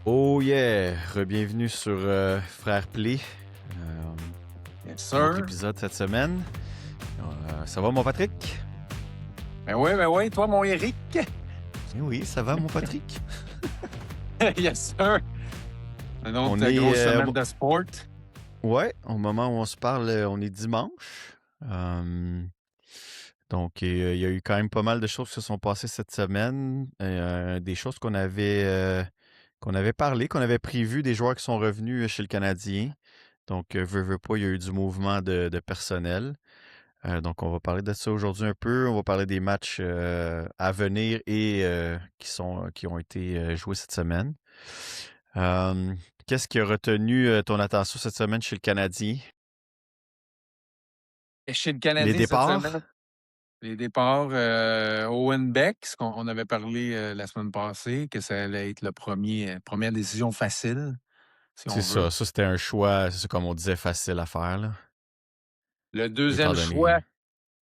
Oh yeah! Bienvenue sur Frère Play. Yes, Un autre sir. épisode cette semaine. Ça va, mon Patrick? Ben oui, toi, mon Eric. Eh oui, ça va, mon Patrick? Yes, sir. Une On autre est. grosse semaine de sport. Ouais, au moment où on se parle, on est dimanche. Donc, il y a eu quand même pas mal de choses qui se sont passées cette semaine. Des choses qu'on avait parlé, qu'on avait prévu, des joueurs qui sont revenus chez le Canadien. Donc, veux pas, il y a eu du mouvement de personnel. Donc, on va parler de ça aujourd'hui un peu. On va parler des matchs à venir et qui ont été joués cette semaine. Qu'est-ce qui a retenu ton attention cette semaine chez le Canadien? Et chez le Les Canadien cette semaine, départs? les départs, Owen Beck, ce qu'on avait parlé la semaine passée, que ça allait être première décision facile, si C'est on veut. ça. Ça, c'était un choix, c'est comme on disait, facile à faire, là, Le étant deuxième donné. choix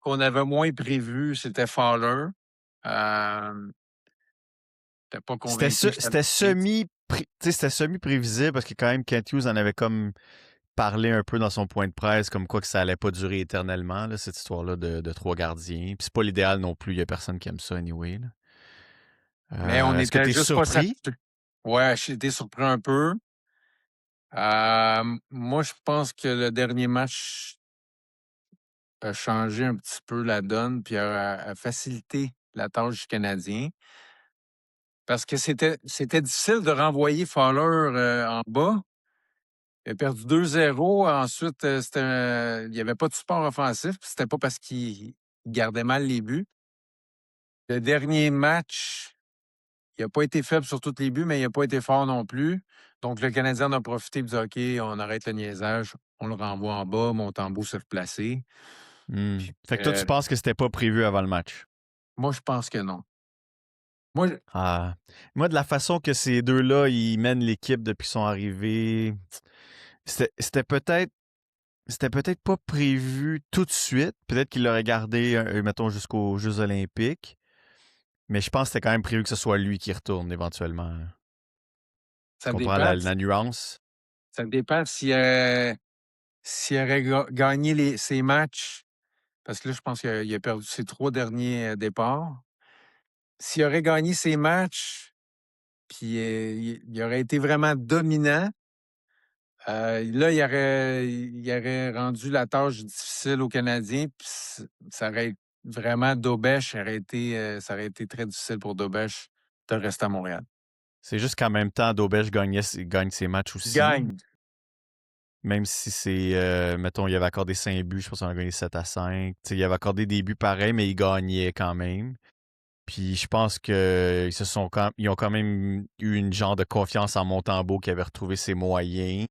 qu'on avait moins prévu, c'était Fowler. T'es pas convaincu que ça C'était allait être. c'était semi-prévisible parce que quand même, Kent Hughes en avait comme parlé un peu dans son point de presse, comme quoi que ça allait pas durer éternellement, là, cette histoire-là de trois gardiens. Puis c'est pas l'idéal non plus. Il y a personne qui aime ça, anyway, là. Mais on Est-ce que n'était tu es juste pas surpris? satisfait. Ouais, j'ai été surpris un peu. Moi, je pense que le dernier match a changé un petit peu la donne puis a facilité la tâche du Canadien. Parce que c'était difficile de renvoyer Fowler en bas. Il a perdu 2-0. Ensuite, il n'y avait pas de support offensif. Puis c'était pas parce qu'il gardait mal les buts. Le dernier match, il n'a pas été faible sur tous les buts, mais il n'a pas été fort non plus. Donc, le Canadien en a profité et dit OK, on arrête le niaisage, on le renvoie en bas, Montembeault s'est replacé. Puis, Fait que toi, tu penses que c'était pas prévu avant le match? moi, je pense que non. Moi, Ah. Moi, de la façon que ces deux-là, ils mènent l'équipe depuis qu'ils sont arrivés, c'était peut-être c'était peut-être pas prévu tout de suite. Peut-être qu'ils l'auraient gardé, mettons, jusqu'aux Jeux olympiques. Mais je pense que c'était quand même prévu que ce soit lui qui retourne éventuellement, là. Tu ça comprends dépend. la nuance? Ça dépend s'il aurait gagné ses matchs, parce que là, je pense qu'il a perdu ses 3 derniers départs. S'il aurait gagné ses matchs, puis il aurait été vraiment dominant, là, il aurait rendu la tâche difficile aux Canadiens, puis ça aurait vraiment Dobèche ça aurait été très difficile pour Dobèche de rester à Montréal. C'est juste qu'en même temps, Dobèche gagne ses matchs Il aussi. gagne. Même si c'est, mettons, il avait accordé 5 buts, je pense qu'on a gagné 7-5. Tu sais, il avait accordé des buts pareils, mais il gagnait quand même. Puis je pense que ils ont quand même eu une genre de confiance en Montembeault qui avait retrouvé ses moyens.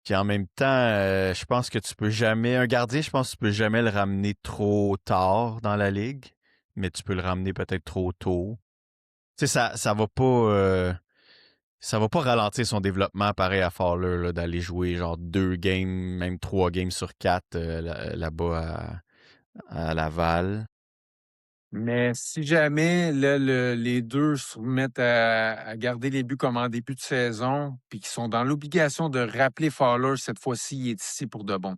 Puis en même temps, je pense que tu peux jamais, un gardien, je pense que tu peux jamais le ramener trop tard dans la ligue, mais tu peux le ramener peut-être trop tôt. Tu sais, ça va pas ralentir son développement pareil à Fowler, là, d'aller jouer genre 2 games, même 3 games sur 4 là-bas à Laval. Mais si jamais là, les deux se remettent à garder les buts comme en début de saison, puis qu'ils sont dans l'obligation de rappeler Fowler cette fois-ci, il est ici pour de bon.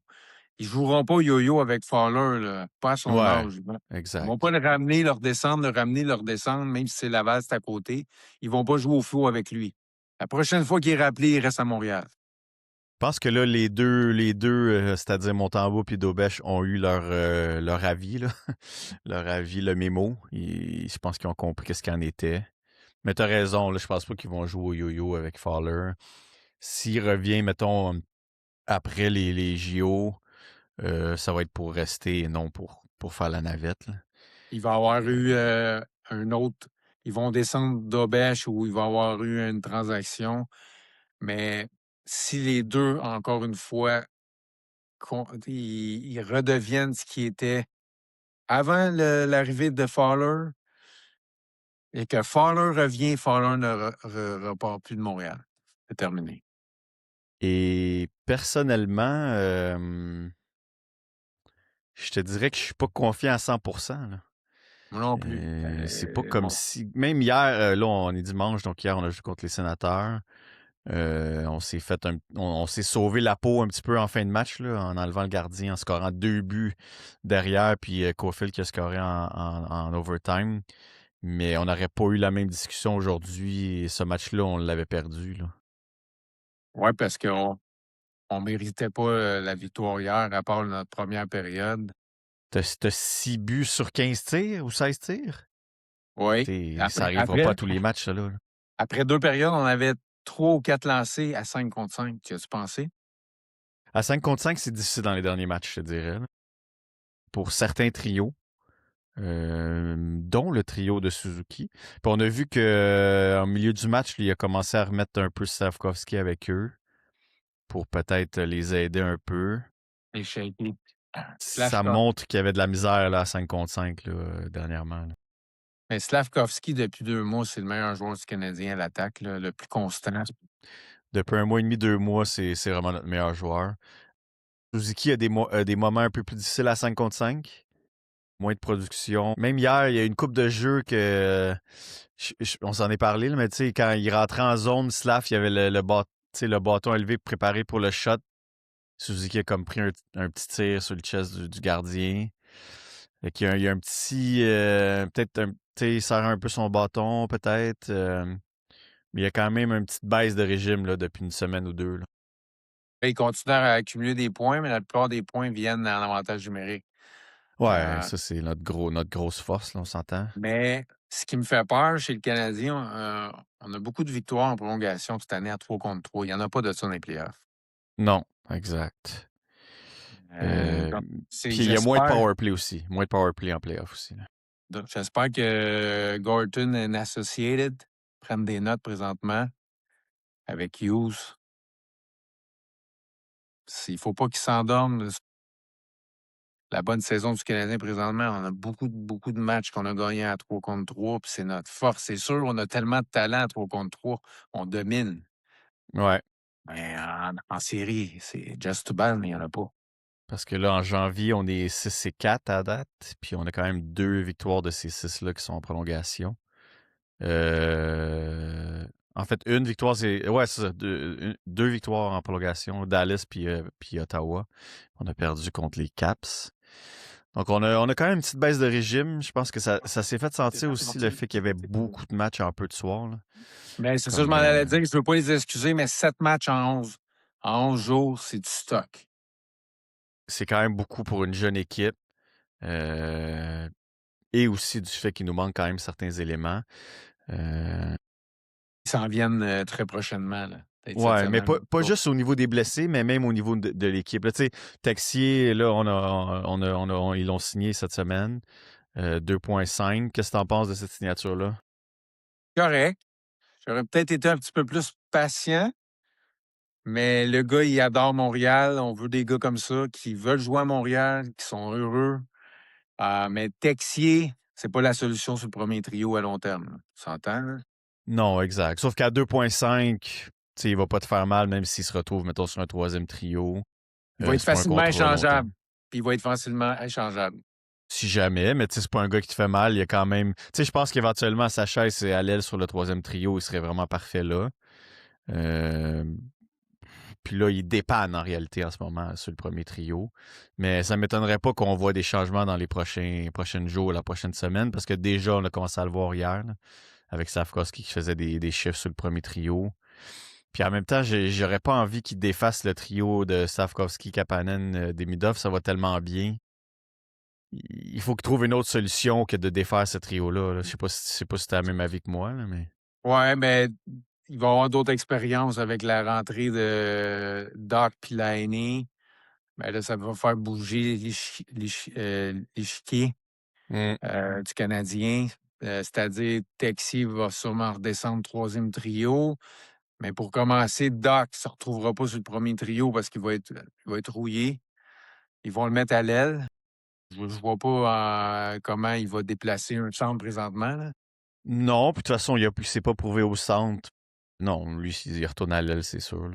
Ils joueront pas yo-yo avec Fowler, là, pas à son Ouais, âge. Ils vont pas exact. le ramener, le redescendre, le ramener, le redescendre, même si c'est Laval, c'est à côté. Ils vont pas jouer au fou avec lui. La prochaine fois qu'il est rappelé, il reste à Montréal. Je pense que là, les deux c'est-à-dire Montembeault et Daubèche, ont eu leur avis, là. Leur avis, le mémo. Je pense qu'ils ont compris ce qu'il en était. Mais t'as raison, là, je pense pas qu'ils vont jouer au yo-yo avec Fowler. S'il revient, mettons, après les JO, ça va être pour rester et non pour faire la navette, là. Il va avoir eu un autre. Ils vont descendre d'Aubèche ou il va avoir eu une transaction. Mais si les deux, encore une fois, ils redeviennent ce qui était avant l'arrivée de Fowler et que Fowler revient, Fowler ne repart plus de Montréal. C'est terminé. Et personnellement, je te dirais que je suis pas confiant à 100%, là. Moi non plus. C'est pas comme si. Même hier, là, on est dimanche, donc hier, on a joué contre les Sénateurs. On s'est fait on s'est sauvé la peau un petit peu en fin de match là, en enlevant le gardien, en scorant 2 buts derrière, puis Caulfield qui a scoré en overtime. Mais on n'aurait pas eu la même discussion aujourd'hui. Et ce match-là, on l'avait perdu. Là. Ouais, parce qu'on méritait pas la victoire hier, à part notre première période. T'as 6 buts sur 15 tirs ou 16 tirs? Oui. Ça Après, arrivera pas après, à tous les matchs, ça, là. après 2 périodes, on avait 3 ou 4 lancés à 5 contre 5. Tu as-tu pensé? À 5 contre 5, c'est difficile dans les derniers matchs, je te dirais. Là. Pour certains trios. Dont le trio de Suzuki. Puis on a vu que en milieu du match, il a commencé à remettre un peu Slavkovski avec eux pour peut-être les aider un peu. Et shaky. Ça montre qu'il y avait de la misère là, à 5 contre 5 là, dernièrement. Là. Mais Slavkovski, depuis 2 mois, c'est le meilleur joueur du Canadien à l'attaque, là, le plus constant. Depuis 1 mois et demi, 2 mois, c'est vraiment notre meilleur joueur. Suzuki a des moments un peu plus difficiles à 5 contre 5. Moins de production. Même hier, il y a une coupe de jeux que on s'en est parlé, là, mais tu sais, quand il rentrait en zone, Slav, il y avait le bâton élevé préparé pour le shot. Suzuki a comme pris un petit tir sur le chest du gardien. Fait qu'il y a un petit. Peut-être tu sais, il serre un peu son bâton, peut-être. Mais il y a quand même une petite baisse de régime là, depuis une semaine ou deux. Là. Il continue à accumuler des points, mais la plupart des points viennent en avantage numérique. Ouais, Euh, ça, c'est notre grosse force, là, on s'entend. mais ce qui me fait peur chez le Canadien, on a beaucoup de victoires en prolongation cette année à 3 contre 3. Il n'y en a pas de ça dans les playoffs. Non, exact. Donc, Puis il y a moins de power play aussi. Moins de power play en playoff aussi. Là. j'espère que Gorton and Associated prennent des notes présentement avec Hughes. Il ne faut pas qu'ils s'endorment. La bonne saison du Canadien présentement, on a beaucoup de matchs qu'on a gagnés à 3 contre 3, puis c'est notre force. C'est sûr, on a tellement de talent à 3 contre 3, on domine. Ouais. Mais en série, c'est just too bad, mais il n'y en a pas. Parce que là, en janvier, on est 6-4 à date. Puis on a quand même 2 victoires de ces 6-là qui sont en prolongation. En fait, une victoire, c'est. Ouais, c'est ça. Deux victoires en prolongation. Dallas puis Ottawa. On a perdu contre les Caps. Donc, on a quand même une petite baisse de régime. Je pense que ça s'est fait sentir aussi le fait qu'il y avait beaucoup de matchs en peu de soirs. Là. Mais c'est ça, je Comme, m'en allais dire. Je ne veux pas les excuser, mais 7 matchs en 11 jours, c'est du stock. c'est quand même beaucoup pour une jeune équipe. Et aussi du fait qu'il nous manque quand même certains éléments. Ils s'en viennent très prochainement, là, peut-être cette Ouais, mais semaine. pas juste au niveau des blessés, mais même au niveau de l'équipe. Là, tu sais, Texier, là, ils l'ont signé cette semaine. 2,5. Qu'est-ce que tu en penses de cette signature-là? Correct. J'aurais peut-être été un petit peu plus patient, mais le gars, il adore Montréal. On veut des gars comme ça qui veulent jouer à Montréal, qui sont heureux. Mais Texier, c'est pas la solution sur le premier trio à long terme. Là. Tu s'entends, là? Non, exact. Sauf qu'à 2,5, tu sais, il va pas te faire mal, même s'il se retrouve, mettons, sur un troisième trio. Il va être C'est pas un facilement contrat à long terme. échangeable. Puis il va être facilement échangeable. Si jamais, mais tu sais, c'est pas un gars qui te fait mal. Il y a quand même. Tu sais, je pense qu'éventuellement, sa chaise, c'est à l'aile sur le troisième trio. Il serait vraiment parfait là. Euh, Puis là, il dépanne en réalité en ce moment sur le premier trio. Mais ça ne m'étonnerait pas qu'on voit des changements dans les prochains jours, la prochaine semaine, parce que déjà, on a commencé à le voir hier, là, avec Safkowski qui faisait des chiffres sur le premier trio. Puis en même temps, j'aurais pas envie qu'il défasse le trio de Safkowski, Kapanen, Demidov. Ça va tellement bien. Il faut qu'il trouve une autre solution que de défaire ce trio-là. Là. Je sais pas si tu as le même avis que moi, là, mais. Ouais, mais il va avoir d'autres expériences avec la rentrée de Doc puis Laine. Ben là, ça va faire bouger l'échiquier Mm. du Canadien. C'est-à-dire, Texier va sûrement redescendre troisième trio. Mais pour commencer, Doc ne se retrouvera pas sur le premier trio parce il va être rouillé. Ils vont le mettre à l'aile. Je ne vois pas comment il va déplacer un centre présentement. Là. Non, puis de toute façon, il s'est pas prouvé au centre. Non, lui, il retourne à l'aile, c'est sûr. Là.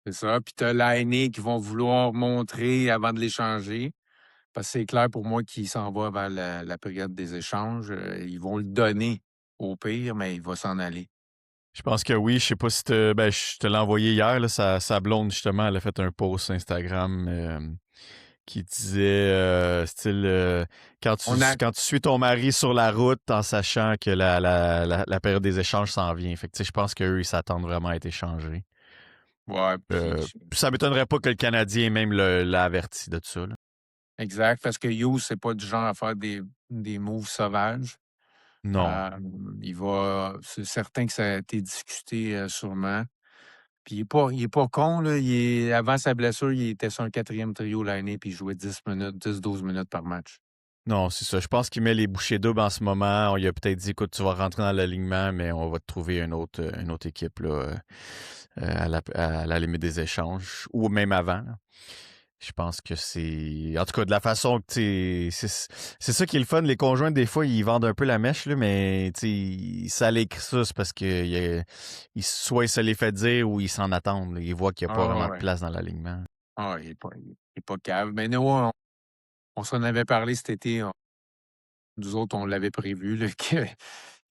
C'est ça. Puis tu as Laine qui vont vouloir montrer avant de l'échanger. Parce que c'est clair pour moi qu'il s'en va vers la période des échanges. Ils vont le donner au pire, mais il va s'en aller. Je pense que oui. Je sais pas si ben, je te l'ai envoyé hier. Là, sa blonde, justement, elle a fait un post sur Instagram qui disait style On a, quand tu suis ton mari sur la route en sachant que la période des échanges s'en vient. Fait que, tu sais, je pense qu'eux, ils s'attendent vraiment à être échangés. ouais, Puis ça m'étonnerait pas que le Canadien même l'a averti de ça. Là. exact, parce que Hughes, c'est pas du genre à faire des moves sauvages. Non. C'est certain que ça a été discuté sûrement. Puis il est pas con, là. Avant sa blessure, il était sur un quatrième trio l'année, puis il jouait 10 minutes, 10-12 minutes par match. Non, c'est ça. Je pense qu'il met les bouchées doubles en ce moment. On lui a peut-être dit, écoute, tu vas rentrer dans l'alignement, mais on va te trouver une autre équipe là, à la limite des échanges, ou même avant. Là. Je pense que c'est. En tout cas, de la façon que c'est ça qui est le fun. Les conjoints, des fois, ils vendent un peu la mèche, là, mais ça l'écrit ça, c'est parce que soit il se les fait dire ou ils s'en attendent. Là. Ils voient qu'il n'y a pas Ah vraiment de ouais. place dans l'alignement. Ah, il est pas cave. Mais nous, on s'en avait parlé cet été. Nous autres, on l'avait prévu, là, qu'il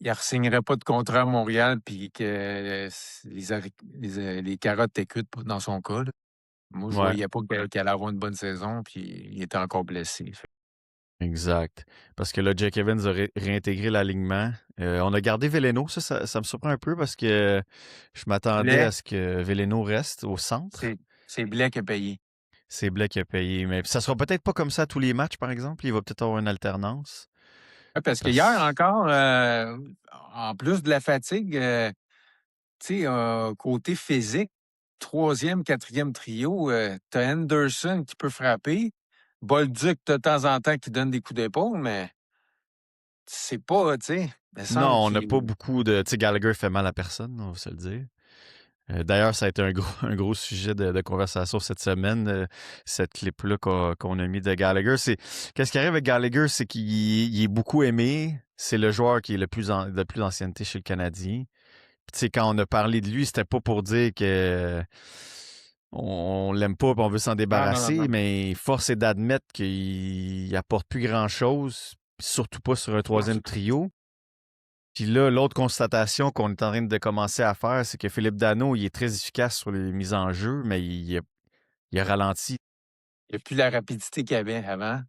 ne re-signerait pas de contrat à Montréal, puis que les carottes étaient cuites dans son cas, là. Moi, je Ouais. voyais pas qu'elle allait avoir une bonne saison, puis il était encore blessé. Exact. Parce que là, Jake Evans a réintégré l'alignement. On a gardé Veleno. Ça me surprend un peu parce que je m'attendais à Blais, ce que Veleno reste au centre. c'est c'est Blais qui a payé. C'est Blais qui a payé. Mais ça sera peut-être pas comme ça à tous les matchs, par exemple. Il va peut-être avoir une alternance. Ouais, parce qu'hier Parce... encore, en plus de la fatigue, tu sais, côté physique, troisième, quatrième trio, tu as Henderson qui peut frapper, Bolduc de temps en temps qui donne des coups d'épaule, mais c'est pas, tu sais, il me Non, semble on n'a pas qu'il. beaucoup de... Tu sais, Gallagher fait mal à personne, on va se le dire. D'ailleurs, ça a été un gros sujet de conversation cette semaine, cette clip-là qu'on a mis de Gallagher. Qu'est-ce qui arrive avec Gallagher, c'est qu'il est beaucoup aimé. C'est le joueur qui est de plus ancienneté chez le Canadien. Puis, tu sais, quand on a parlé de lui, c'était pas pour dire que on l'aime pas et on veut s'en Non, non, non, débarrasser, non. mais force est d'admettre qu'il apporte plus grand-chose, surtout pas sur un Non, troisième trio. Puis là, l'autre constatation qu'on est en train de commencer à faire, c'est que Philippe Danault, il est très efficace sur les mises en jeu, mais il a ralenti il n'y a plus la rapidité qu'il y avait avant. pas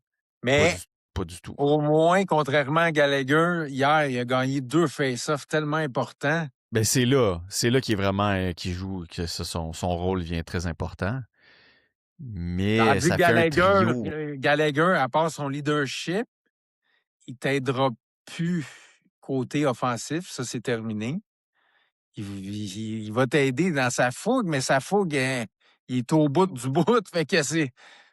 Mais du, pas du tout. au moins, contrairement à Gallagher, hier, il a gagné 2 face-offs tellement importants. Ben c'est là qu'il est vraiment, qu'il joue, que son rôle vient très important. Mais Tandis que ça fait un Gallagher, trio. Gallagher, à part son leadership, il t'aidera plus côté offensif. Ça, c'est terminé. Il va t'aider dans sa fougue, mais sa fougue, il est au bout du bout. Fait que Ben, c'est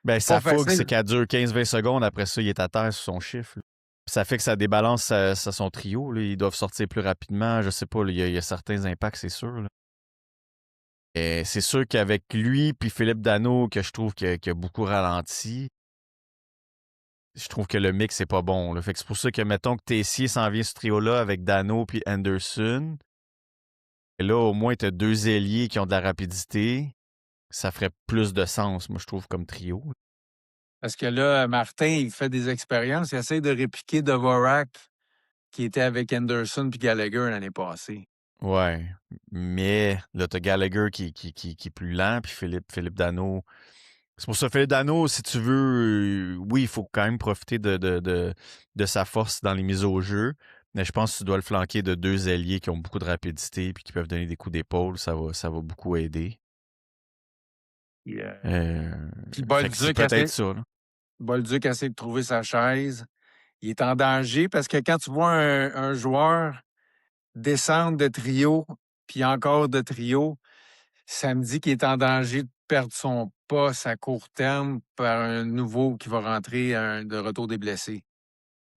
pas sa fougue, facile. c'est qu'elle dure 15-20 secondes. Après ça, il est à terre sur son chiffre. Là. Ça fait que ça débalance son trio. Là. Ils doivent sortir plus rapidement. Je sais pas, là, il y a certains impacts, c'est sûr. Là. Et c'est sûr qu'avec lui puis Philippe Danault, que je trouve qu'il a beaucoup ralenti, je trouve que le mix est pas bon. Là. Fait que c'est pour ça que, mettons que Tessier s'en vient ce trio-là avec Danault puis Anderson. Et là, au moins, tu as deux ailiers qui ont de la rapidité. Ça ferait plus de sens, moi, je trouve, comme trio. Parce que là, Martin, il fait des expériences. Il essaie de répliquer Dvorak, qui était avec Anderson puis Gallagher l'année passée. Ouais. Mais là, t'as Gallagher qui est plus lent, puis Philippe Danault. C'est pour ça, Philippe Danault, si tu veux, oui, il faut quand même profiter de sa force dans les mises au jeu. Mais je pense que tu dois le flanquer de deux ailiers qui ont beaucoup de rapidité puis qui peuvent donner des coups d'épaule. Ça va beaucoup aider. Puis, Euh, puis fait que c'est peut-être ça. Là. Bolduc essaie de trouver sa chaise. Il est en danger parce que quand tu vois un joueur descendre de trio, puis encore de trio, ça me dit qu'il est en danger de perdre son poste à court terme par un nouveau qui va rentrer de retour des blessés.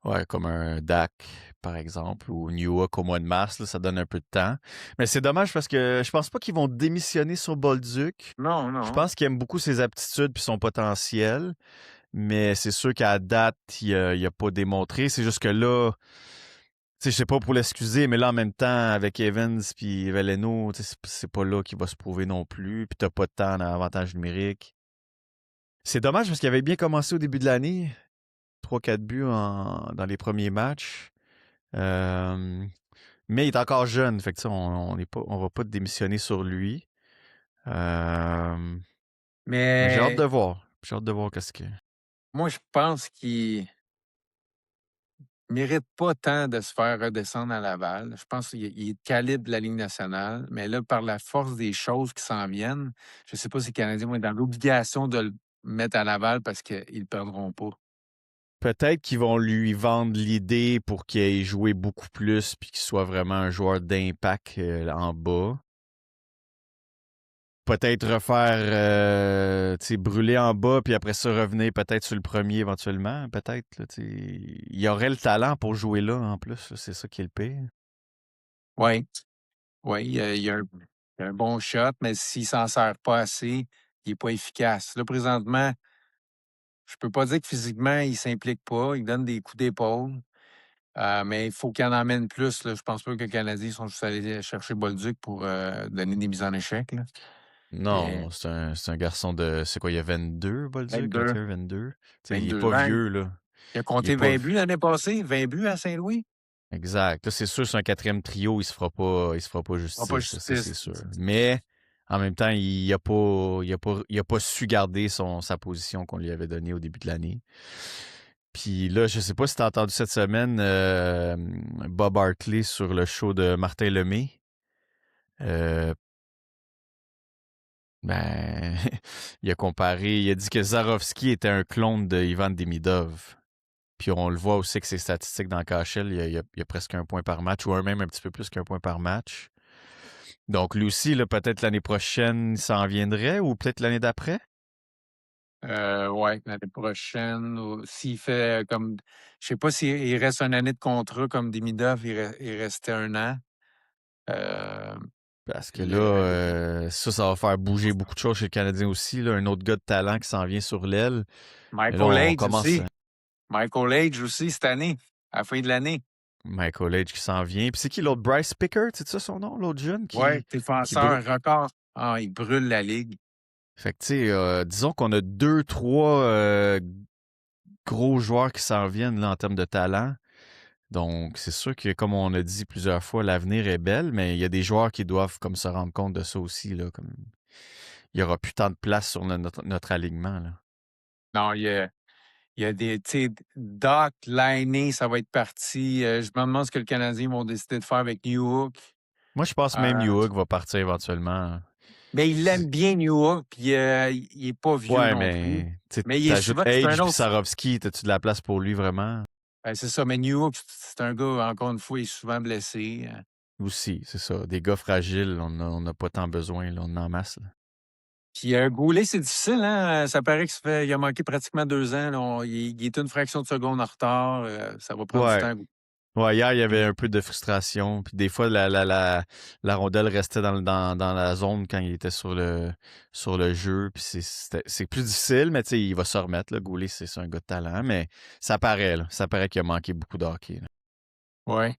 Ouais, comme un DAC, par exemple, ou Newark au mois de mars, là, ça donne un peu de temps. Mais c'est dommage parce que je pense pas qu'ils vont démissionner sur Bolduc. Non, Je non. pense qu'ils aiment beaucoup ses aptitudes puis son potentiel. Mais c'est sûr qu'à date, il a pas démontré. C'est juste que là, tu sais, je sais pas pour l'excuser, mais là, en même temps, avec Evans puis Veleno, tu sais, c'est pas là qu'il va se prouver non plus. Puis t'as pas de temps en avantage numérique. C'est dommage parce qu'il avait bien commencé au début de l'année. 3-4 buts dans les premiers matchs. Mais il est encore jeune, fait que on va pas démissionner sur lui. Mais j'ai hâte Mais de voir. J'ai hâte de voir qu'est-ce que. moi, je pense qu'il mérite pas tant de se faire redescendre à Laval. Je pense qu'il est de calibre de la Ligue nationale, mais là, par la force des choses qui s'en viennent, je sais pas si les Canadiens vont être dans l'obligation de le mettre à Laval parce qu'ils ne perdront pas. Peut-être qu'ils vont lui vendre l'idée pour qu'il ait joué beaucoup plus puis qu'il soit vraiment un joueur d'impact en bas. Peut-être refaire, tu sais, brûler en bas puis après ça revenir peut-être sur le premier éventuellement. Peut-être, là, tu sais. Il y aurait le talent pour jouer là en plus. C'est ça qui est le pire. Oui, oui, il y a un bon shot, mais s'il s'en sert pas assez, il n'est pas efficace. Là, présentement, je peux pas dire que physiquement, il s'implique pas. Il donne des coups d'épaule. Mais il faut qu'il en emmène plus. Là. Je pense pas que les Canadiens sont juste allés chercher Bolduc pour donner des mises en échec. Là. Et Non, c'est un garçon de. C'est quoi, il y a 22, Bolduc? 22, 21, 22? Tu sais, il est 22 pas ans. vieux, là. Il a Il est compté pas. 20 buts l'année passée. 20 buts à Saint-Louis. Exact. Là, c'est sûr, c'est un quatrième trio, il se fera pas On pas justice, là, ça c'est justice. sûr. Mais en même temps, il a pas su garder sa position qu'on lui avait donnée au début de l'année. Puis là, je sais pas si tu as entendu cette semaine Bob Hartley sur le show de Martin Lemay. Euh, ben, il a dit que Zarovski était un clone de Ivan Demidov. Puis on le voit aussi que ses statistiques dans KHL, il y a presque un point par match, ou même un petit peu plus qu'un point par match. Donc lui aussi, là, peut-être l'année prochaine, il s'en viendrait, ou peut-être l'année d'après. Ouais, l'année prochaine. S'il fait comme. Je sais pas s'il reste une année de contrat comme Demidov, il restait un an. Euh, Parce que là, le, ça va faire bouger beaucoup de choses chez le Canadien aussi. Là, un autre gars de talent qui s'en vient sur l'aile. Mais là, Michael on Age commence. aussi. Michael Age aussi cette année, à la fin de l'année. Michael Age qui s'en vient. Puis c'est qui l'autre? Bryce Pickard, c'est ça son nom? L'autre jeune Ouais, qui brûle. défenseur, record. Ah, il brûle la ligue. Fait que, tu sais, disons qu'on a deux, trois gros joueurs qui s'en viennent là, en termes de talent. Donc, c'est sûr que, comme on a dit plusieurs fois, l'avenir est belle, mais il y a des joueurs qui doivent comme se rendre compte de ça aussi. Là, comme. Il n'y aura plus tant de place sur notre alignement. Là. Non, il y a des, tu sais, Doc, Liney, ça va être parti. Je me demande ce que le Canadien vont décider de faire avec New Hook. Moi, je pense même Euh, Newhook va partir éventuellement. mais il aime bien New Hook, puis il est pas vieux Ouais, non plus. mais tu Mais il est t'ajoutes souvent, c'est un Age puis autre. Sarovski, t'as-tu de la place pour lui vraiment? C'est ça, mais New Hook, c'est un gars, encore une fois, il est souvent blessé. Aussi, c'est ça. Des gars fragiles, on n'a pas tant besoin, là, on en masse. Là. Puis Goulet, c'est difficile, hein? Ça paraît il a manqué pratiquement 2 ans. Là. Il est une fraction de seconde en retard. Ça va prendre du Ouais. temps. Ouais, hier, il y avait un peu de frustration. Puis des fois, la rondelle restait dans la zone quand il était sur le jeu. Puis c'est plus difficile, mais tu sais, il va se remettre. Là. Goulet, c'est un gars de talent, mais ça paraît, là. Ça paraît qu'il a manqué beaucoup de hockey. Là. Ouais.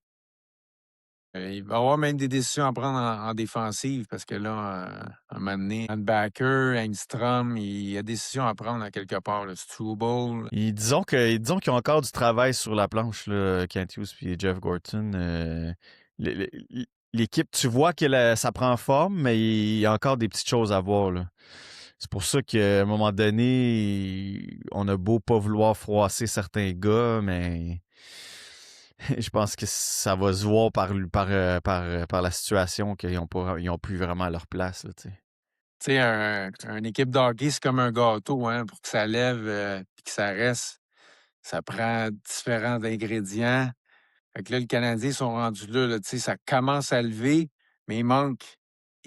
Il va y avoir même des décisions à prendre en défensive parce que là, un moment donné, Backer, Engstrom, il y a des décisions à prendre à quelque part. Le Struble. Disons qu'ils ont encore du travail sur la planche, là, Kent Hughes et Jeff Gorton. Le- le- L'équipe, tu vois que ça prend forme, mais il y a encore des petites choses à voir. Là. C'est pour ça qu'à un moment donné, on a beau pas vouloir froisser certains gars, mais je pense que ça va se voir par la situation qu'ils ont plus vraiment leur place. Là, tu sais. Tu sais, une équipe de hockey, c'est comme un gâteau, hein, pour que ça lève et que ça reste. Ça prend différents ingrédients. Fait que là, les Canadiens sont rendus là, tu sais, ça commence à lever, mais il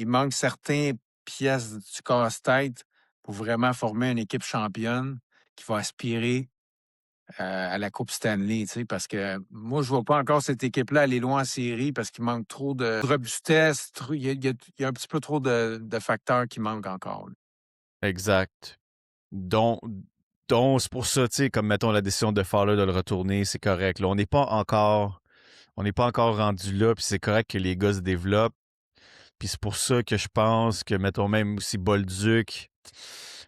manque certaines pièces du casse-tête pour vraiment former une équipe championne qui va aspirer à la Coupe Stanley, tu sais, parce que moi, je vois pas encore cette équipe-là aller loin en série parce qu'il manque trop de robustesse, il y a un petit peu trop de facteurs qui manquent encore. Là. Exact. Donc, donc c'est pour ça, tu sais, comme mettons la décision de Fowler de le retourner, c'est correct. Là, on n'est pas encore rendu là, puis c'est correct que les gars se développent. Puis c'est pour ça que je pense que, mettons même aussi Bolduc,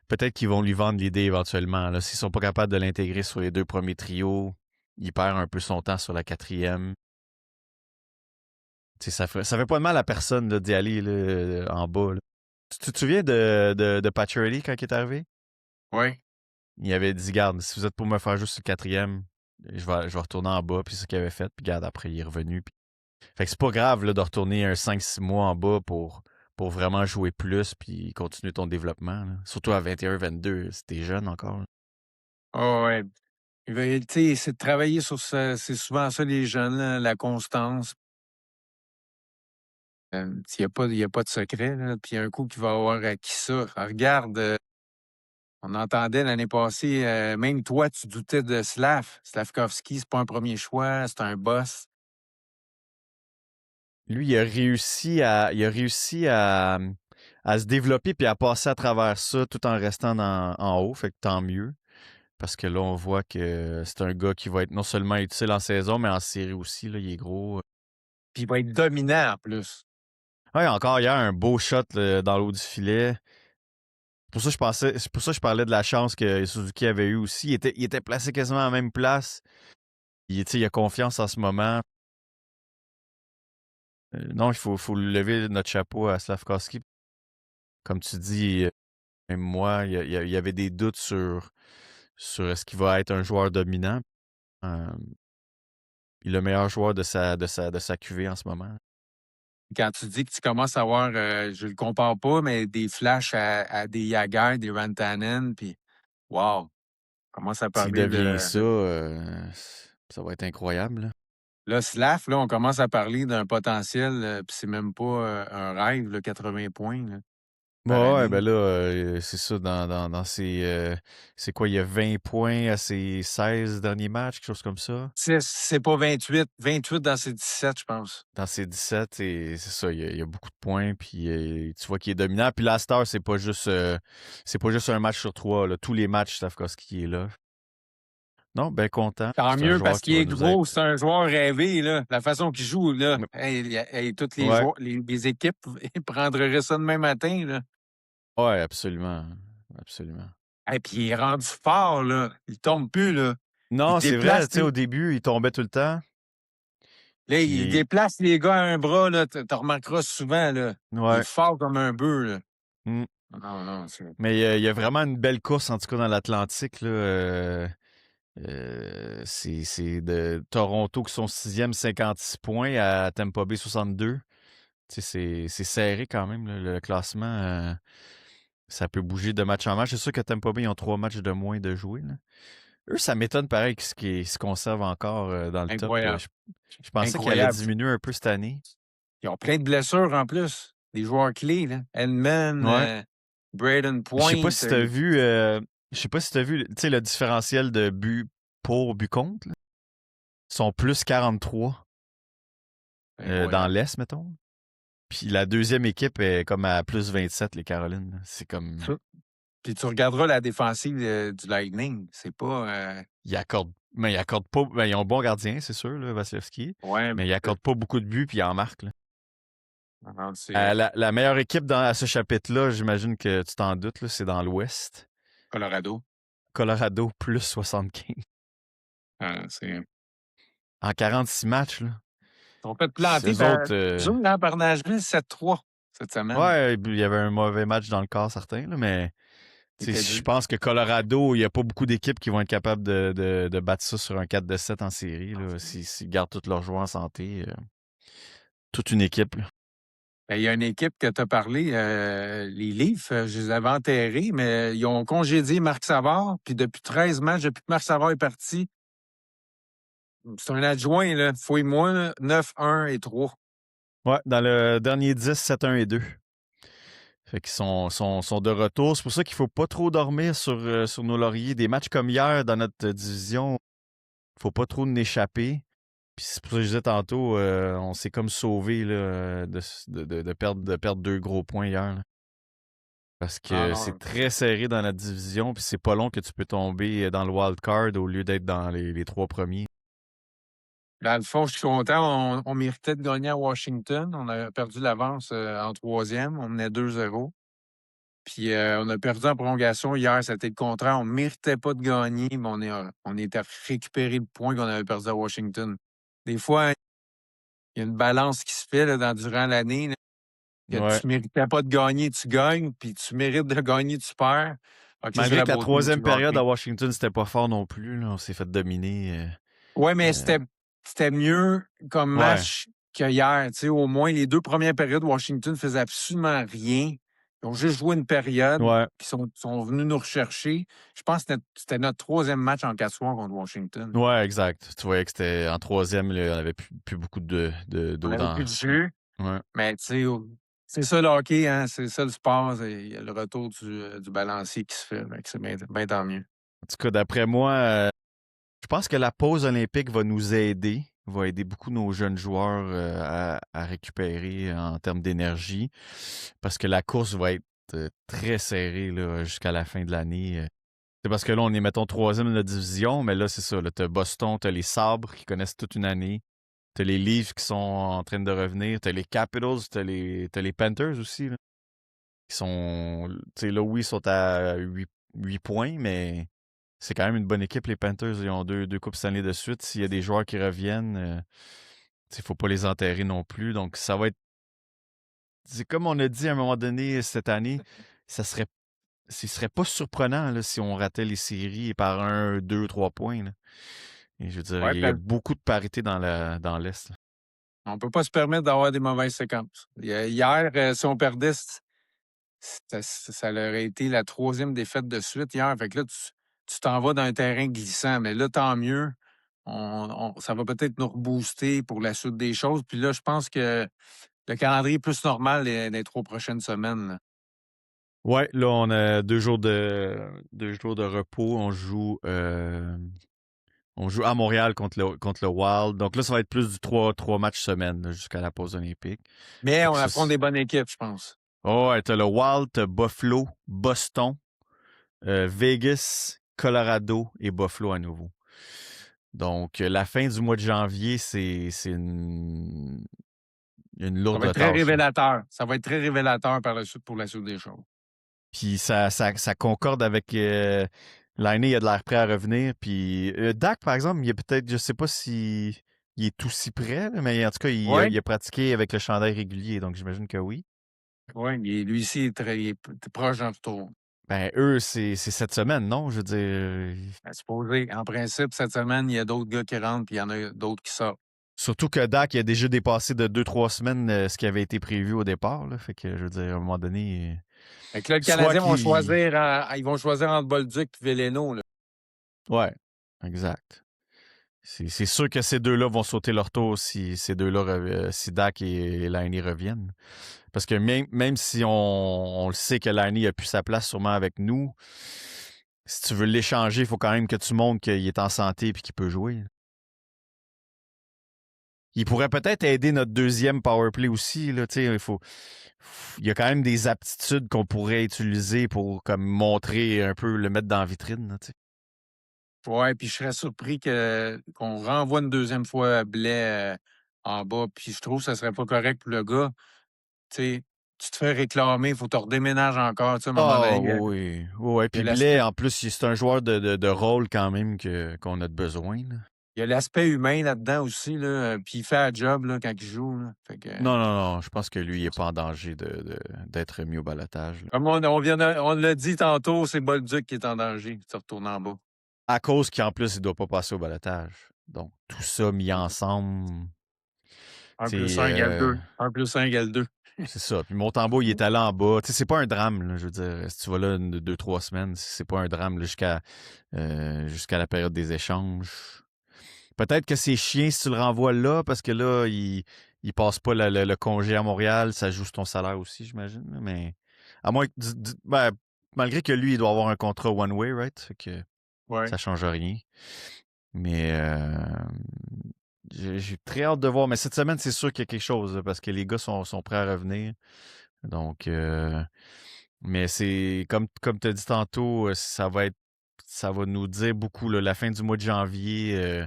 Peut-être qu'ils vont lui vendre l'idée éventuellement. Là. S'ils sont pas capables de l'intégrer sur les 2 premiers trios, il perd un peu son temps sur la 4e. Ça fait pas de mal à personne là, d'y aller là, en bas. Là. Tu te souviens de Pacioretty quand il est arrivé? Oui. Il avait dit, garde, si vous êtes pour me faire juste le 4e, je vais retourner en bas. Puis c'est ce qu'il avait fait. Puis garde, après, il est revenu. Puis... Fait que c'est pas grave là, de retourner un 5-6 mois en bas pour vraiment jouer plus puis continuer ton développement. Là. Surtout à 21-22, c'était jeune encore. Là. Ah ouais. Tu sais, c'est de travailler sur ça. C'est souvent ça, les jeunes, là, la constance. Il y a pas de secret, là. Puis un coup qu'il va avoir acquis ça. Regarde, on entendait l'année passée, même toi, tu doutais de Slavkovski, c'est pas un premier choix, c'est un boss. Lui, il a réussi à se développer puis à passer à travers ça tout en restant en haut. Fait que tant mieux. Parce que là, on voit que c'est un gars qui va être non seulement utile en saison, mais en série aussi. Là, il est gros. Puis il va être dominant en plus. Ouais, encore hier, un beau shot là, dans l'eau du filet. C'est pour ça que je parlais de la chance que Suzuki avait eu aussi. Il était placé quasiment à la même place. Il a confiance en ce moment. Non, faut lever notre chapeau à Slavkovski. Comme tu dis, même moi, il y avait des doutes sur est-ce qu'il va être un joueur dominant. Euh, il est le meilleur joueur de sa QV en ce moment. Quand tu dis que tu commences à avoir, je le compare pas, mais des flashs à des Jagr, des Rantanen, puis wow, commence à S'il parler devient de ça, ça va être incroyable. Là. là, Slav, là, on commence à parler d'un potentiel, puis c'est même pas, un rêve, là, 80 points, là, par Ouais, année. ben là, c'est ça, dans ses... c'est quoi, il y a 20 points à ses 16 derniers matchs, quelque chose comme ça? C'est pas 28 dans ses 17, je pense. Dans ses 17, et c'est ça, il y a beaucoup de points, puis tu vois qu'il est dominant. Puis là, Star, c'est pas juste un match sur 3. Là. Tous les matchs, Stavkovski est là. Non, ben content. Tant C'est un mieux joueur parce qui qu'il va est nous aider. gros, c'est un joueur rêvé, là. La façon qu'il joue, là. Hey, toutes les Ouais, joueurs, les équipes ils prendraient ça demain matin, là. ouais, absolument. Absolument. Et puis il est rendu fort, là. Il tombe plus, là. Il Non, c'est vrai, déplace tu sais, au début, il tombait tout le temps. là, il Puis, déplace les gars à un bras, là. Tu remarqueras souvent, là. Il est ouais. fort comme un bœuf, là. Mm. Non, non, c'est Mais il y a vraiment une belle course, en tout cas, dans l'Atlantique. Là, c'est de Toronto qui sont 6e, 56 points, à Tampa Bay 62. Tu sais, c'est serré quand même, là, le classement. Ça peut bouger de match en match. C'est sûr que Tampa Bay, ils ont 3 matchs de moins de jouer. Là. Eux, ça m'étonne pareil qu'ils se conservent encore dans le top. incroyable. Je pensais qu'ils allaient Incroyable. diminuer un peu cette année. Ils ont plein de blessures en plus. Des joueurs clés, là. Edman, Ouais. Braden Je sais Point. pas si t'as vu, je sais pas si t'as vu, tu sais, le différentiel de but pour, but contre. Là. Ils sont plus 43 dans Incroyable. l'Est, mettons. Puis la deuxième équipe est comme à plus 27, les Carolines. Là. C'est comme. Ça. Puis tu regarderas la défensive du Lightning. C'est pas. Mais ils accordent pas. Ben, ils ont un bon gardien, c'est sûr, là, Vasilevski. Ouais, Mais ils accordent pas beaucoup de buts, puis ils en marquent. Là. non, c'est La meilleure équipe à ce chapitre-là, j'imagine que tu t'en doutes, là, c'est dans l'Ouest. Colorado. Colorado, plus 75. C'est En 46 matchs, là. ils sont fait C'est planter eux autres. par Nashville 7-3 cette semaine. Ouais, il y avait un mauvais match dans le corps, certain, là, mais Il était je dur. pense que Colorado, il n'y a pas beaucoup d'équipes qui vont être capables de battre ça sur un 4-7 en série. Là, s'ils gardent tous leurs joueurs en santé. Toute une équipe. Là. Ben, il y a une équipe que tu as parlé, les Leafs, je les avais enterrés, mais ils ont congédié Marc Savard. Puis depuis 13 matchs, depuis que Marc Savard est parti, c'est un adjoint, là. Fouille-moi, là, 9-1 et 3. Ouais, dans le dernier 10, 7-1 et 2. Fait qu'ils sont de retour. C'est pour ça qu'il faut pas trop dormir sur nos lauriers. Des matchs comme hier dans notre division, faut pas trop en échapper. Puis c'est pour ça que je disais tantôt, on s'est comme sauvé là, de perdre 2 gros points hier. Là. Parce Ah que c'est non. très serré dans la division, puis c'est pas long que tu peux tomber dans le wild card au lieu d'être dans les 3 premiers. Dans le fond, je suis content. On méritait de gagner à Washington. On a perdu l'avance en troisième. On menait 2-0. Puis on a perdu en prolongation hier. C'était le contraire. On ne méritait pas de gagner, mais on était récupéré le point qu'on avait perdu à Washington. Des fois, il y a une balance qui se fait là, durant l'année. Que Ouais. tu ne méritais pas de gagner, tu gagnes. Puis tu mérites de gagner, tu perds. Fait que ça, c'est Malgré la que la beauté du troisième période hockey. à Washington, c'était pas fort non plus. Là. On s'est fait dominer. Oui, mais Euh, c'était mieux comme ouais. match qu'hier. Tu sais, au moins, les 2 premières périodes, Washington faisait absolument rien. Ils ont juste joué une période, Ouais. puis sont venus nous rechercher. Je pense que c'était notre 3e match en 4 soirs contre Washington. Ouais, exact. Tu voyais que c'était en troisième, là, on avait plus beaucoup On d'eau n'avait dans. plus de jus, Ouais. mais tu sais, c'est ça le hockey, hein, c'est ça le sport. Il y a le retour du balancier qui se fait. Fait que c'est bien tant mieux. En tout cas, d'après moi, je pense que la pause olympique va nous aider, va aider beaucoup nos jeunes joueurs à récupérer en termes d'énergie, parce que la course va être très serrée là, jusqu'à la fin de l'année. C'est parce que là, on est, mettons, troisième de la division, mais là, c'est ça. Tu as Boston, tu as les Sabres qui connaissent toute une année, tu as les Leafs qui sont en train de revenir, tu as les Capitals, t'as les Panthers aussi, là, qui sont, tu sais, là, oui, ils sont à 8 points, mais c'est quand même une bonne équipe, les Panthers. Ils ont deux coupes Stanley de suite. S'il y a des joueurs qui reviennent, il ne faut pas les enterrer non plus. Donc, ça va être. C'est comme on a dit à un moment donné cette année, ce serait pas surprenant là, si on ratait les séries par 1, 2, 3 points. Là. Et je veux dire, Ouais, il y a beaucoup de parité dans l'Est. Là. on ne peut pas se permettre d'avoir des mauvaises séquences. Hier, si on perdait, ça leur a été la 3e défaite de suite hier. Fait que là, tu t'en vas dans un terrain glissant. Mais là, tant mieux. Ça va peut-être nous rebooster pour la suite des choses. Puis là, je pense que le calendrier est plus normal les 3 prochaines semaines. Là. Ouais, là, on a 2 jours de repos. On joue à Montréal contre le Wild. Donc là, ça va être plus du 3 matchs semaine là, jusqu'à la pause olympique. Mais Fait on que ça, affronte des bonnes équipes, je pense. oh, ouais, t'as le Wild, t'as Buffalo, Boston, Vegas, Colorado et Buffalo à nouveau. Donc, la fin du mois de janvier, c'est une Ça va lourde être très tâche. Là. révélateur. Ça va être très révélateur par la suite pour la suite des choses. Puis ça concorde avec l'année, il a de l'air prêt à revenir. Puis Dak, par exemple, il est peut-être, je sais pas si il est aussi prêt, là, mais en tout cas, Oui, il a pratiqué avec le chandail régulier, donc j'imagine que oui. oui. Lui aussi il est proche d'un retour. Ben, eux, c'est cette semaine, non? Je veux dire, Supposé, en principe, cette semaine, il y a d'autres gars qui rentrent, puis il y en a d'autres qui sortent. surtout que Dak, il a déjà dépassé de 2, 3 semaines ce qui avait été prévu au départ. Là, fait que, je veux dire, à un moment donné, Fait que là, le soit Canadien qu'il... ils vont choisir entre Bolduc et Veleno. Là. Ouais, exact. C'est sûr que ces deux-là vont sauter leur tour si ces deux-là, si Dak et Laine reviennent. Parce que même si on le sait que Laine a plus sa place sûrement avec nous, si tu veux l'échanger, il faut quand même que tu montres qu'il est en santé et qu'il peut jouer. Il pourrait peut-être aider notre deuxième power play aussi. Là, il y a quand même des aptitudes qu'on pourrait utiliser pour comme montrer un peu, le mettre dans la vitrine. Là, Ouais, puis je serais surpris qu'on renvoie une deuxième fois Blais en bas. Puis je trouve que ça serait pas correct pour le gars. Tu sais, tu te fais réclamer, il faut que tu redéménages encore. Tu sais, à un moment Ah donné, oui, oui. Ouais. il y a Puis Blais, l'aspect en plus, c'est un joueur de rôle quand même qu'on a de besoin. Là. il y a l'aspect humain là-dedans aussi. Là, puis il fait un job là, quand il joue. Là. Fait que, Non, non, non. Je pense que lui, il n'est pas en danger d'être mis au balotage. Là. comme on l'a dit tantôt, c'est Bolduc qui est en danger de se retourner en bas. À cause qu'en plus, il ne doit pas passer au balotage. Donc, tout ça mis ensemble, Un plus c'est un égale 2. 1 plus 1 égale 2. c'est ça. Puis Montembeau, il est allé en bas. Tu sais, c'est pas un drame, là, je veux dire. Si tu vas là 2, 3 semaines, c'est pas un drame là, jusqu'à la période des échanges. Peut-être que c'est chiant si tu le renvoies là, parce que là, il passe pas le congé à Montréal, ça joue sur ton salaire aussi, j'imagine. Là, mais à moins que ben, malgré que lui, il doit avoir un contrat one-way, right? Fait que Ouais. ça change rien. Mais j'ai très hâte de voir. Mais cette semaine, c'est sûr qu'il y a quelque chose, là, parce que les gars sont prêts à revenir. Donc, mais c'est comme tu as dit tantôt, ça va nous dire beaucoup. Là, la fin du mois de janvier,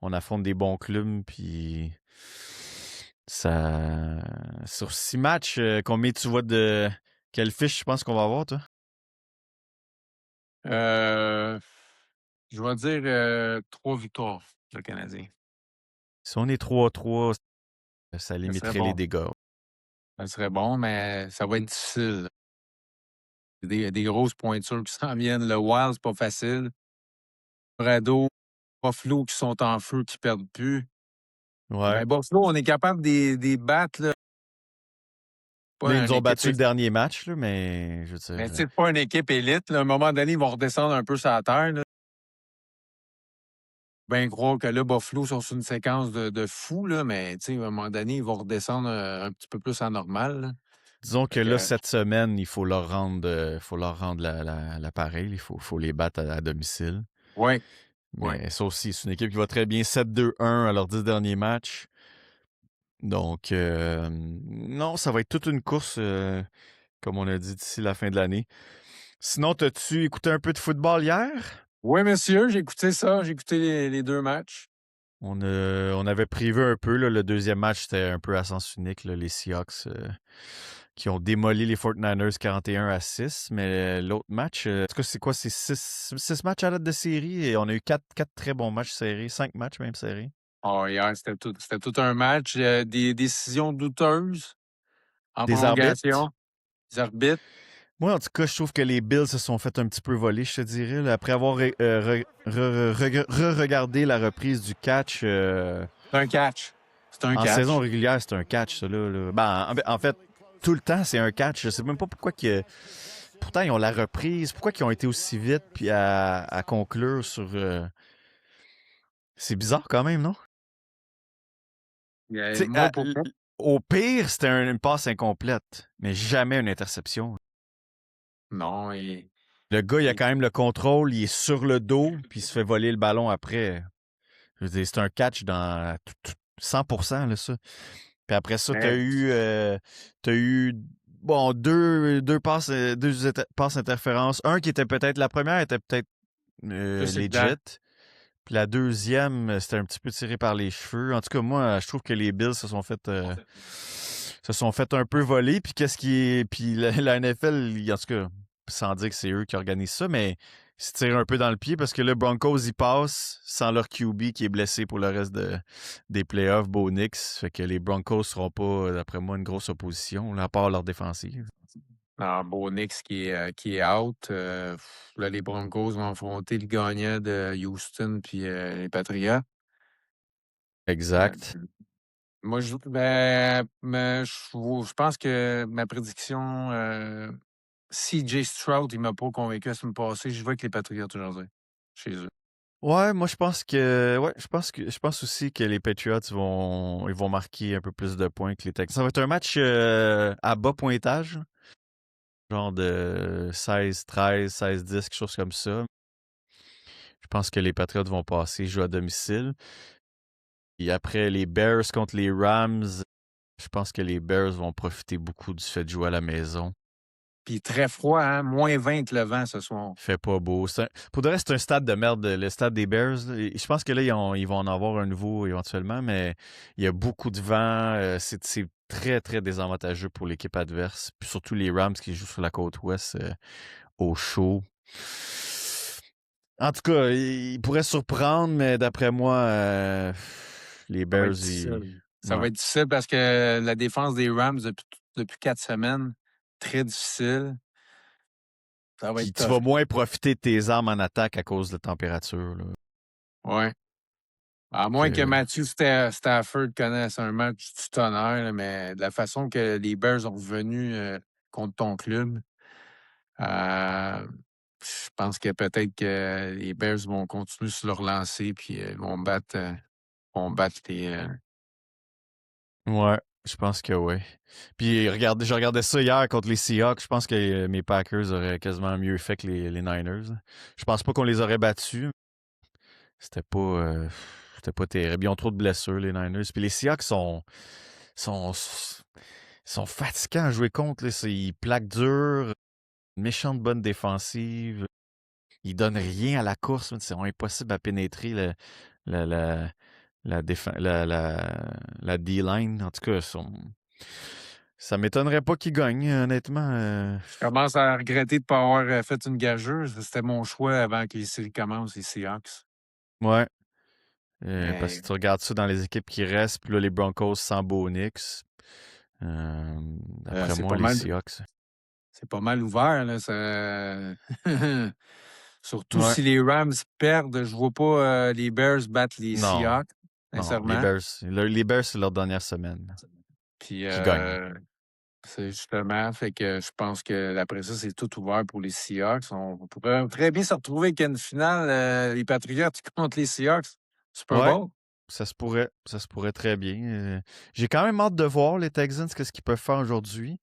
on affronte des bons clubs, puis ça, sur 6 matchs, combien tu vois Quelle fiche tu penses qu'on va avoir, toi? Euh, je vais dire 3 victoires, le Canadien. Si on est 3-3, ça Ça serait limiterait les bon. dégâts. Ça serait bon, mais ça va être difficile. Des grosses pointures qui s'en viennent. Le Wild, c'est pas facile. Rado, Buffalo qui sont en feu, qui perdent plus. Ouais. Ben, Buffalo, on est capable de les battre, là. Là, Pas ils nous une ont équipe battu le élite. dernier match, là, mais je veux Mais dire. c'est pas une équipe élite, là. À un moment donné, ils vont redescendre un peu sur la terre, là. Ben croire que là, Buffalo sont sur une séquence de fou, là, mais tu sais, à un moment donné, ils vont redescendre un petit peu plus en normal, là. Disons que Fait là, que, cette semaine, il faut leur rendre l'appareil. Il faut les battre à domicile. ouais, ouais. Mais ça aussi, c'est une équipe qui va très bien. 7-2-1 à leurs 10 derniers matchs. Donc, non, ça va être toute une course, comme on a dit, d'ici la fin de l'année. Sinon, t'as-tu écouté un peu de football hier? Oui, monsieur, j'ai écouté ça. J'ai écouté les deux matchs. On avait prévu un peu, là, le deuxième match, c'était un peu à sens unique, là, les Seahawks qui ont démoli les 49ers 41-6. Mais l'autre match, en tout cas, c'est quoi? C'est six matchs à date de série et on a eu quatre très bons matchs serrés, 5 matchs même serrés. Oh, hier, c'était tout un match. Des décisions douteuses en Des arbitres. prolongation. Les arbitres. Moi, en tout cas, je trouve que les Bills se sont fait un petit peu voler, je te dirais. Là. Après avoir re-regardé la reprise du catch C'est un catch. C'est un en saison catch. régulière, c'est un catch, ça. Là. Ben, en fait, tout le temps, c'est un catch. Je sais même pas pourquoi pourtant, ils ont la reprise. Pourquoi ils ont été aussi vite puis à conclure sur... C'est bizarre quand même, non? Tu sais, Moi, pour moi, au pire, c'était une passe incomplète, mais jamais une interception. non. Le gars, il a Et- quand même le contrôle, il est sur le dos, puis il se fait voler le ballon après. Je veux dire, c'est un catch dans 100%, là, ça. Puis après ça, mais t'as eu bon, deux passes, passes interférences. Un qui était peut-être, la première était peut-être plus évident. legit. Puis la deuxième, c'était un petit peu tiré par les cheveux. En tout cas, moi, je trouve que les Bills se sont fait un peu voler. Puis qu'est-ce qui est. Puis la NFL, en tout cas, sans dire que c'est eux qui organisent ça, mais ils se tirent un peu dans le pied parce que le Broncos y passe sans leur QB qui est blessé pour le reste des playoffs, Bo Nix. Fait que les Broncos seront pas, d'après moi, une grosse opposition, là, à part leur défensive. Non, Bonix qui est out. Là, les Broncos vont affronter le gagnant de Houston puis les Patriots. Euh, Exact. moi, je pense que ma prédiction, CJ Stroud, il m'a pas convaincu la semaine passée. Je vois avec les Patriots aujourd'hui, chez eux. Ouais, moi je pense aussi que les Patriots ils vont marquer un peu plus de points que les Texans. Ça va être un match à bas pointage, genre de 16-13, 16-10, quelque chose comme ça. Je pense que les Patriots vont passer, jouer à domicile. Et après les Bears contre les Rams, je pense que les Bears vont profiter beaucoup du fait de jouer à la maison. Puis très froid, hein? -20 le vent ce soir. Il fait pas beau. Pour de reste, c'est un stade de merde, le stade des Bears. Là. Je pense que là, ils vont en avoir un nouveau éventuellement, mais il y a beaucoup de vent. C'est très, très désavantageux pour l'équipe adverse. Puis surtout les Rams qui jouent sur la côte ouest au chaud. En tout cas, ils pourraient surprendre, mais d'après moi, les Ça va Bears, être difficile. Ça ouais. va être difficile parce que la défense des Rams depuis 4 semaines, très difficile. Ça va Puis être tu vas tough. moins profiter de tes armes en attaque à cause de la température. Là. Ouais. À moins que Que, Matthew Stafford connaisse un match du tonnerre, là, mais de la façon que les Bears sont revenus contre ton club, je pense que peut-être que les Bears vont continuer sur leur lancée puis vont battre ouais, je pense que oui. Puis je regardais ça hier contre les Seahawks. Je pense que mes Packers auraient quasiment mieux fait que les Niners. Je pense pas qu'on les aurait battus. C'était pas, c'était pas terrible. Ils ont trop de blessures, les Niners. Puis les Seahawks sont, sont fatigants à jouer contre. Là. Ils plaquent dur, une méchante bonne défensive. Ils donnent rien à la course. C'est impossible à pénétrer la, la, la D-line. En tout cas, Ça m'étonnerait pas qu'il gagne, honnêtement. Je commence à regretter de ne pas avoir fait une gageuse. C'était mon choix avant que les séries commencent, les Seahawks. Ouais. Parce Mais que tu regardes ça dans les équipes qui restent, puis là, les Broncos sans Bo Nix. D'après c'est moi, pas les mal. Seahawks. C'est pas mal ouvert, là. Surtout Ouais. si les Rams perdent, je vois pas les Bears battre les Non. Seahawks, Non, les sincèrement. Bears. Les Bears, c'est leur dernière semaine Puis qui gagnent. c'est justement, fait que je pense que après ça, c'est tout ouvert pour les Seahawks. On pourrait très bien se retrouver avec une finale, les Patriots contre les Seahawks, Super Ouais, Bowl. ça se pourrait. Ça se pourrait très bien. J'ai quand même hâte de voir les Texans, qu'est-ce qu'ils peuvent faire aujourd'hui.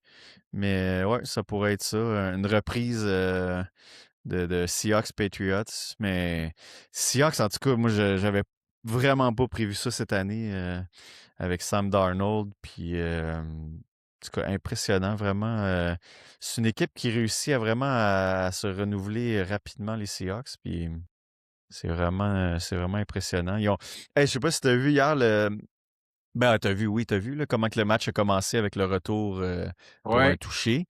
Mais ouais, ça pourrait être ça. Une reprise de Seahawks Patriots. Mais Seahawks, en tout cas, moi, j'avais vraiment pas prévu ça cette année avec Sam Darnold. Puis, en tout cas, impressionnant, vraiment. C'est une équipe qui réussit à vraiment à se renouveler rapidement, les Seahawks. Puis, c'est vraiment impressionnant. Hey, je sais pas si tu as vu hier Ben, t'as vu là, comment que le match a commencé avec le retour pour un Ouais. touché.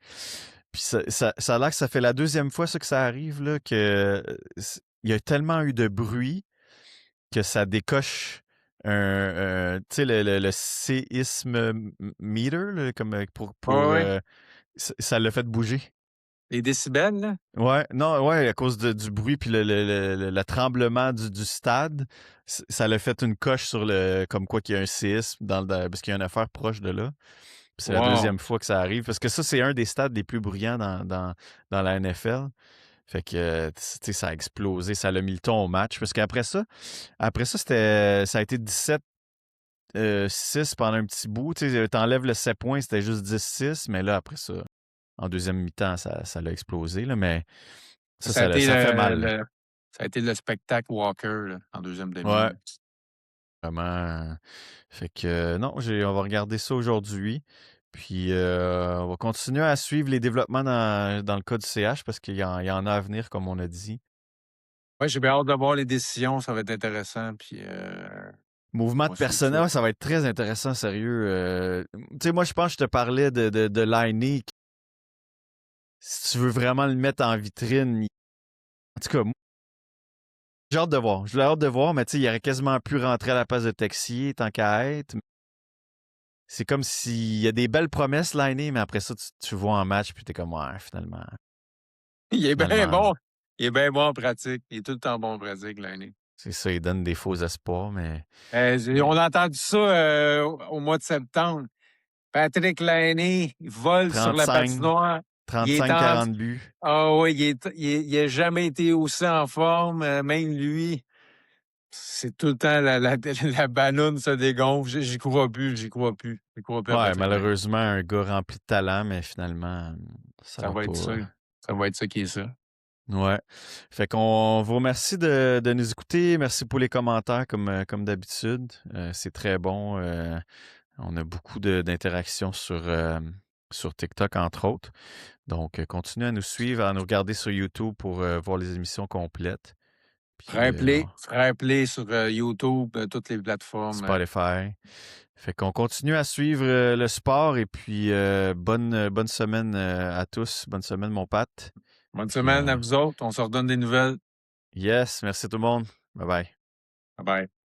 Puis ça a l'air que ça fait la deuxième fois ça que ça arrive, là, que il y a tellement eu de bruit que ça décoche tu sais, le séisme meter, là, comme Ouais, ouais. ça l'a fait bouger. Les décibels, là. Ouais, non, ouais, à cause du bruit puis le tremblement du stade, ça l'a fait une coche sur comme quoi qu'il y a un séisme parce qu'il y a une affaire proche de là. Puis c'est la Wow. deuxième fois que ça arrive parce que ça, c'est un des stades les plus bruyants dans la NFL. Fait que, tu sais, ça a explosé, ça l'a mis le ton au match. Parce après ça, ça a été 17-6 pendant un petit bout. Tu sais, t'enlèves le 7 points, c'était juste 10-6, mais là, après ça, en deuxième mi-temps, ça l'a explosé, là, mais Ça a été ça fait mal, là. ça a été le spectacle Walker là, en deuxième demi. Ouais, Là. vraiment. Fait que, non, on va regarder ça aujourd'hui. Puis, on va continuer à suivre les développements dans le cas du CH parce qu'il y en a à venir, comme on a dit. Ouais, j'ai bien hâte de voir les décisions, ça va être intéressant. Puis Mouvement on de va suivre ça. personnel, ouais, ça va être très intéressant, sérieux. Tu sais, moi, je pense que je te parlais de Liney. Si tu veux vraiment le mettre en vitrine, en tout cas, moi, j'ai hâte de voir. J'ai hâte de voir, mais tu sais, il aurait quasiment pu rentrer à la place de Texier, tant qu'à être. C'est comme s'il y a des belles promesses, Liney, mais après ça, tu vois en match, puis t'es comme, ouais, finalement. Il est bien Finalement, bon. Il est bien bon en pratique. Il est tout le temps bon en pratique, l'année. c'est ça, il donne des faux espoirs, On mais a entendu ça au mois de septembre. Patrick Lainé, il vole sur la 35, patinoire. Il est 35, en. 40 buts. Ah oui, il a jamais été aussi en forme. Même lui, c'est tout le temps la ballonne se dégonfle. J'y crois plus, j'y crois plus. J'y crois plus à Ouais, Patrick Lainé. malheureusement, un gars rempli de talent, mais finalement, ça Ça va va pas. être ça. Ça va être ça qui est ça. Ouais. Fait qu'on vous remercie de nous écouter. Merci pour les commentaires, comme d'habitude. C'est très bon. On a beaucoup d'interactions sur TikTok, entre autres. Donc, continuez à nous suivre, à nous regarder sur YouTube pour voir les émissions complètes. Puis, Ferai un play sur YouTube, toutes les plateformes. Spotify. Fait qu'on continue à suivre le sport et puis bonne semaine à tous. Bonne semaine, mon Pat. Bonne Puis semaine à vous autres. On se redonne des nouvelles. yes, merci tout le monde. Bye bye. Bye bye.